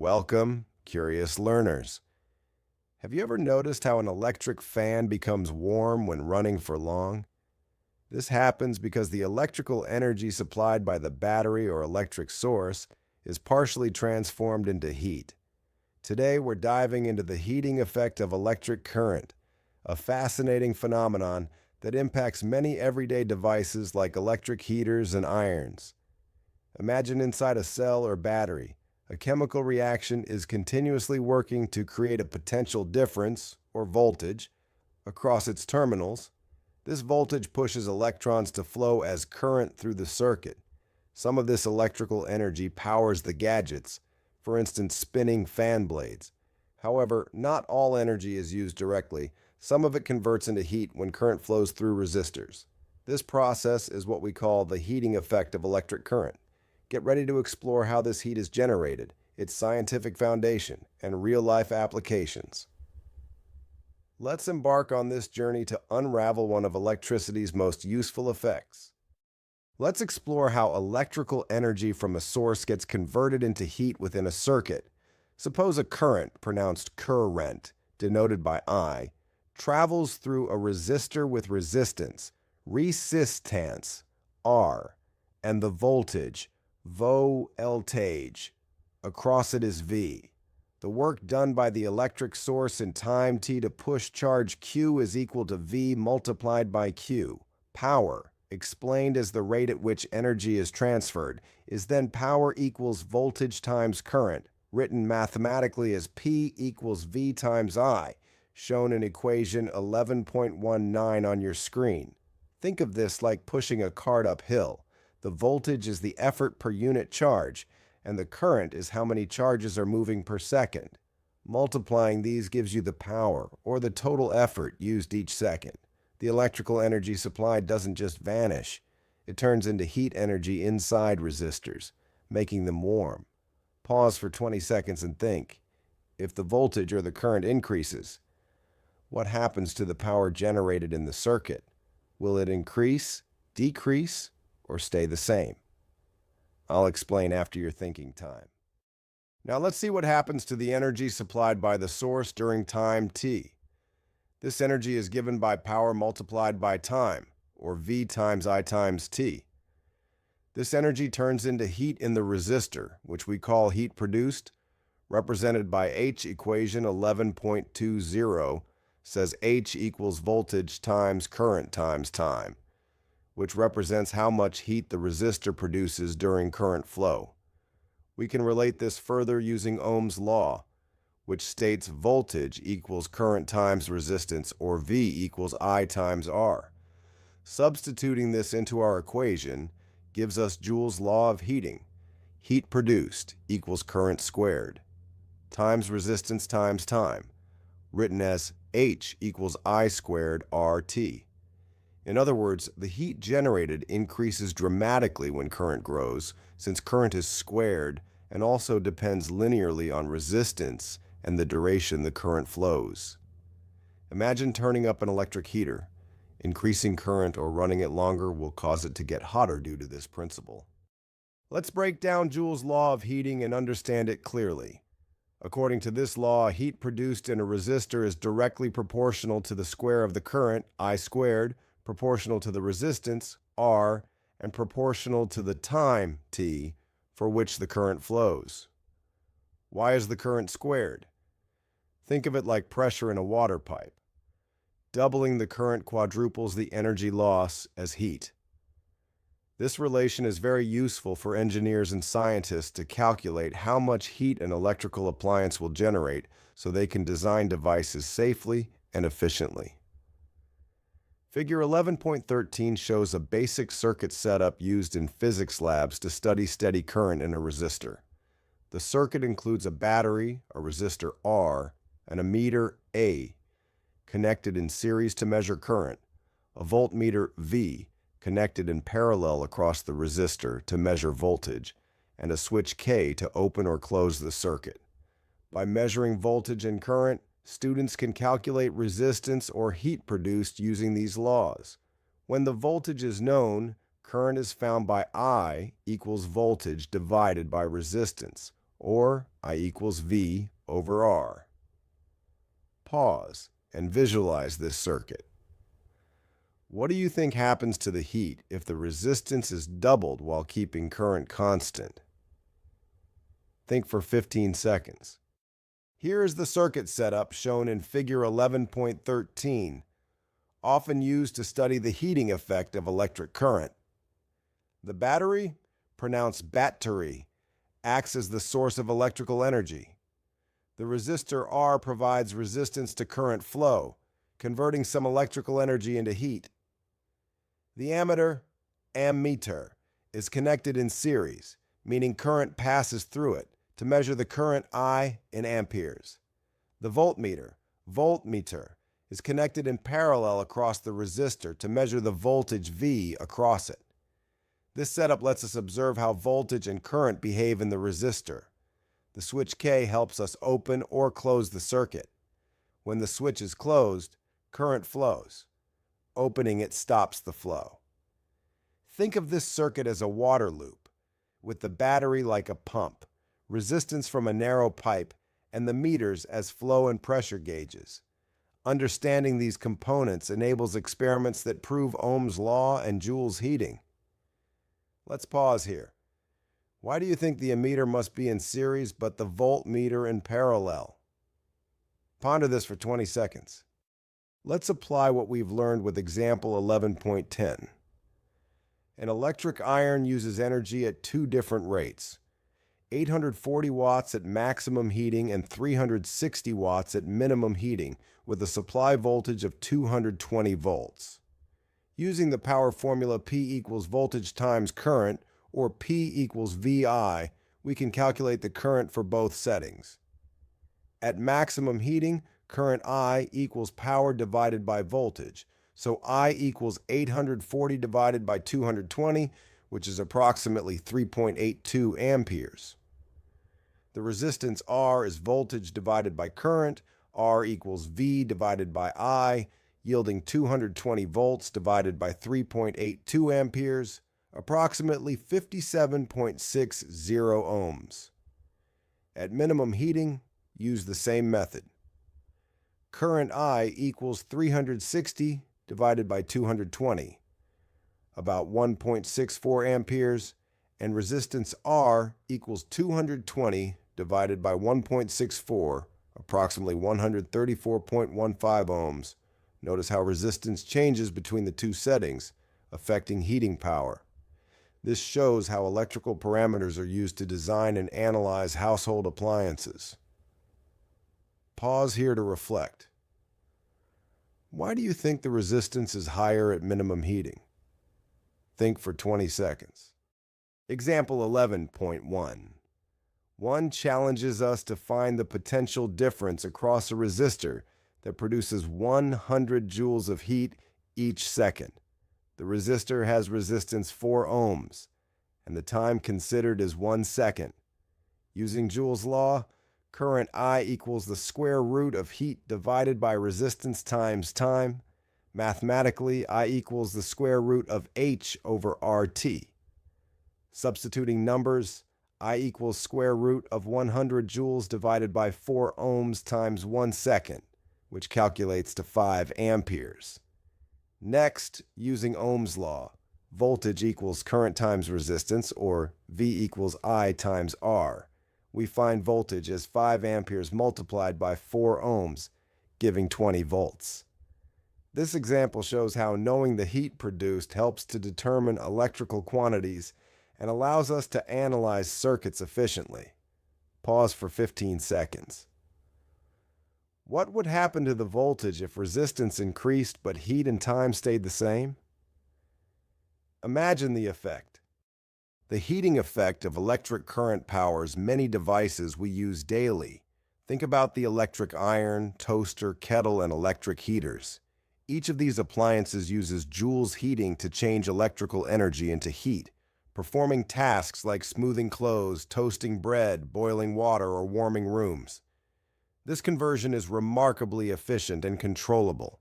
Welcome, curious learners. Have you ever noticed how an electric fan becomes warm when running for long? This happens because the electrical energy supplied by the battery or electric source is partially transformed into heat. Today, we're diving into the heating effect of electric current, a fascinating phenomenon that impacts many everyday devices like electric heaters and irons. Imagine inside a cell or battery. A chemical reaction is continuously working to create a potential difference, or voltage, across its terminals. This voltage pushes electrons to flow as current through the circuit. Some of this electrical energy powers the gadgets, for instance, spinning fan blades. However, not all energy is used directly. Some of it converts into heat when current flows through resistors. This process is what we call the heating effect of electric current. Get ready to explore how this heat is generated, its scientific foundation, and real-life applications. Let's embark on this journey to unravel one of electricity's most useful effects. Let's explore how electrical energy from a source gets converted into heat within a circuit. Suppose a current, pronounced current, denoted by I, travels through a resistor with resistance, resistance, R, and the voltage, voltage, across it is V. The work done by the electric source in time t to push charge Q is equal to V multiplied by Q. Power, explained as the rate at which energy is transferred, is then power equals voltage times current, written mathematically as P equals V times I, shown in equation 11.19 on your screen. Think of this like pushing a cart uphill. The voltage is the effort per unit charge, and the current is how many charges are moving per second. Multiplying these gives you the power, or the total effort used each second. The electrical energy supplied doesn't just vanish. It turns into heat energy inside resistors, making them warm. Pause for 20 seconds and think. If the voltage or the current increases, what happens to the power generated in the circuit? Will it increase, decrease, or stay the same? I'll explain after your thinking time. Now let's see what happens to the energy supplied by the source during time t. This energy is given by power multiplied by time, or V times I times t. This energy turns into heat in the resistor, which we call heat produced, represented by H equation 11.20 says H equals voltage times current times time, which represents how much heat the resistor produces during current flow. We can relate this further using Ohm's law, which states voltage equals current times resistance, or V equals I times R. Substituting this into our equation gives us Joule's law of heating. Heat produced equals current squared, times resistance times time, written as H equals I squared RT. In other words, the heat generated increases dramatically when current grows, since current is squared and also depends linearly on resistance and the duration the current flows. Imagine turning up an electric heater. Increasing current or running it longer will cause it to get hotter due to this principle. Let's break down Joule's law of heating and understand it clearly. According to this law, heat produced in a resistor is directly proportional to the square of the current, I squared, proportional to the resistance, R, and proportional to the time, T, for which the current flows. Why is the current squared? Think of it like pressure in a water pipe. Doubling the current quadruples the energy loss as heat. This relation is very useful for engineers and scientists to calculate how much heat an electrical appliance will generate so they can design devices safely and efficiently. Figure 11.13 shows a basic circuit setup used in physics labs to study steady current in a resistor. The circuit includes a battery, a resistor R, and a meter A, connected in series to measure current, a voltmeter V, connected in parallel across the resistor to measure voltage, and a switch K to open or close the circuit. By measuring voltage and current, students can calculate resistance or heat produced using these laws. When the voltage is known, current is found by I equals voltage divided by resistance, or I equals V over R. Pause and visualize this circuit. What do you think happens to the heat if the resistance is doubled while keeping current constant? Think for 15 seconds. Here is the circuit setup shown in Figure 11.13, often used to study the heating effect of electric current. The battery, pronounced battery, acts as the source of electrical energy. The resistor R provides resistance to current flow, converting some electrical energy into heat. The ammeter, ammeter, is connected in series, meaning current passes through it, to measure the current I in amperes. The voltmeter, voltmeter, is connected in parallel across the resistor to measure the voltage V across it. This setup lets us observe how voltage and current behave in the resistor. The switch K helps us open or close the circuit. When the switch is closed, current flows. Opening it stops the flow. Think of this circuit as a water loop, with the battery like a pump, resistance from a narrow pipe, and the meters as flow and pressure gauges. Understanding these components enables experiments that prove Ohm's law and Joule's heating. Let's pause here. Why do you think the ammeter must be in series but the voltmeter in parallel? Ponder this for 20 seconds. Let's apply what we've learned with example 11.10. An electric iron uses energy at two different rates: 840 watts at maximum heating and 360 watts at minimum heating, with a supply voltage of 220 volts. Using the power formula P equals voltage times current, or P equals VI, we can calculate the current for both settings. At maximum heating, current I equals power divided by voltage, so I equals 840 divided by 220, which is approximately 3.82 amperes. The resistance R is voltage divided by current, R equals V divided by I, yielding 220 volts divided by 3.82 amperes, approximately 57.60 ohms. At minimum heating, use the same method. Current I equals 360 divided by 220, about 1.64 amperes, and resistance R equals 220 divided by 1.64, approximately 134.15 ohms. Notice how resistance changes between the two settings, affecting heating power. This shows how electrical parameters are used to design and analyze household appliances. Pause here to reflect. Why do you think the resistance is higher at minimum heating? Think for 20 seconds. Example 11.1. One challenges us to find the potential difference across a resistor that produces 100 joules of heat each second. The resistor has resistance 4 ohms, and the time considered is 1 second. Using Joule's law, current I equals the square root of heat divided by resistance times time. Mathematically, I equals the square root of H over RT. Substituting numbers, I equals square root of 100 joules divided by 4 ohms times 1 second, which calculates to 5 amperes. Next, using Ohm's law, voltage equals current times resistance, or V equals I times R. We find voltage as 5 amperes multiplied by 4 ohms, giving 20 volts. This example shows how knowing the heat produced helps to determine electrical quantities and allows us to analyze circuits efficiently. Pause for 15 seconds. What would happen to the voltage if resistance increased but heat and time stayed the same? Imagine the effect. The heating effect of electric current powers many devices we use daily. Think about the electric iron, toaster, kettle, and electric heaters. Each of these appliances uses Joule's heating to change electrical energy into heat, performing tasks like smoothing clothes, toasting bread, boiling water, or warming rooms. This conversion is remarkably efficient and controllable.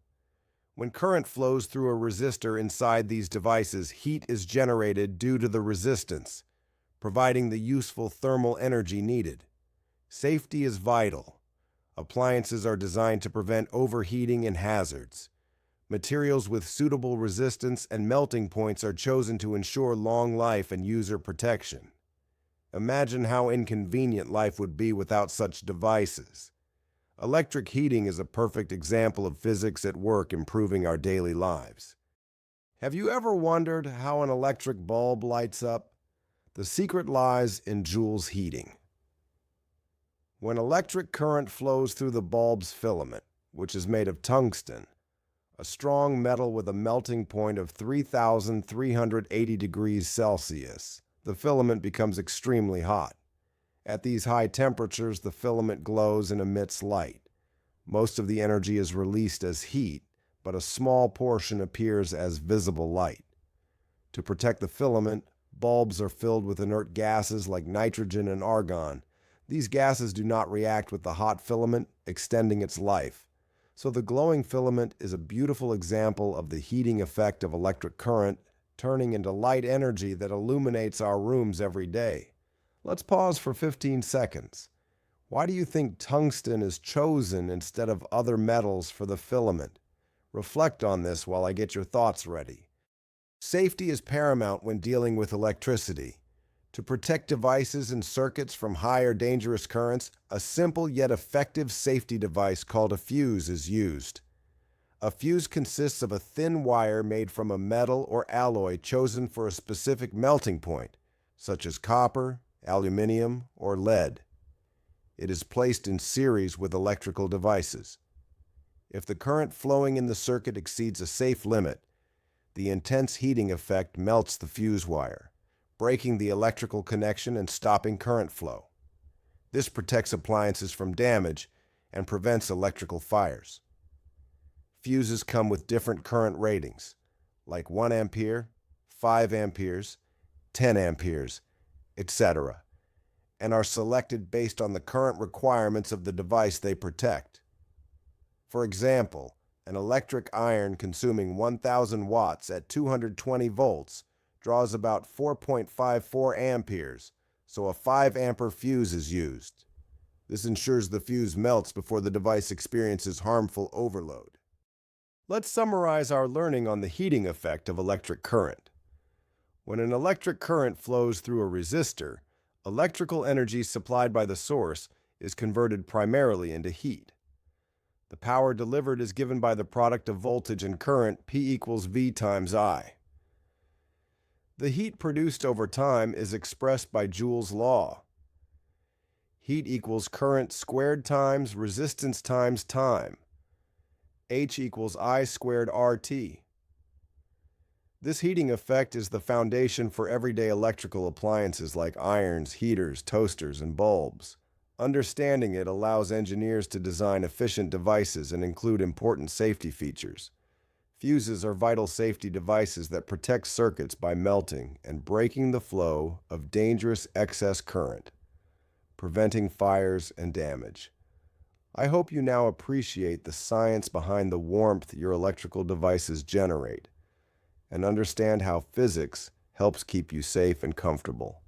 When current flows through a resistor inside these devices, heat is generated due to the resistance, providing the useful thermal energy needed. Safety is vital. Appliances are designed to prevent overheating and hazards. Materials with suitable resistance and melting points are chosen to ensure long life and user protection. Imagine how inconvenient life would be without such devices. Electric heating is a perfect example of physics at work improving our daily lives. Have you ever wondered how an electric bulb lights up? The secret lies in Joule's heating. When electric current flows through the bulb's filament, which is made of tungsten, a strong metal with a melting point of 3,380 degrees Celsius, the filament becomes extremely hot. At these high temperatures, the filament glows and emits light. Most of the energy is released as heat, but a small portion appears as visible light. To protect the filament, bulbs are filled with inert gases like nitrogen and argon. These gases do not react with the hot filament, extending its life. So the glowing filament is a beautiful example of the heating effect of electric current, turning into light energy that illuminates our rooms every day. Let's pause for 15 seconds. Why do you think tungsten is chosen instead of other metals for the filament? Reflect on this while I get your thoughts ready. Safety is paramount when dealing with electricity. To protect devices and circuits from high or dangerous currents, a simple yet effective safety device called a fuse is used. A fuse consists of a thin wire made from a metal or alloy chosen for a specific melting point, such as copper, aluminum, or lead. It is placed in series with electrical devices. If the current flowing in the circuit exceeds a safe limit, the intense heating effect melts the fuse wire, breaking the electrical connection and stopping current flow. This protects appliances from damage and prevents electrical fires. Fuses come with different current ratings, like 1 ampere, 5 amperes, 10 amperes, etc., and are selected based on the current requirements of the device they protect. For example, an electric iron consuming 1,000 watts at 220 volts draws about 4.54 amperes, so a 5 ampere fuse is used. This ensures the fuse melts before the device experiences harmful overload. Let's summarize our learning on the heating effect of electric current. When an electric current flows through a resistor, electrical energy supplied by the source is converted primarily into heat. The power delivered is given by the product of voltage and current, P equals V times I. The heat produced over time is expressed by Joule's law. Heat equals current squared times resistance times time. H equals I squared RT. This heating effect is the foundation for everyday electrical appliances like irons, heaters, toasters, and bulbs. Understanding it allows engineers to design efficient devices and include important safety features. Fuses are vital safety devices that protect circuits by melting and breaking the flow of dangerous excess current, preventing fires and damage. I hope you now appreciate the science behind the warmth your electrical devices generate and understand how physics helps keep you safe and comfortable.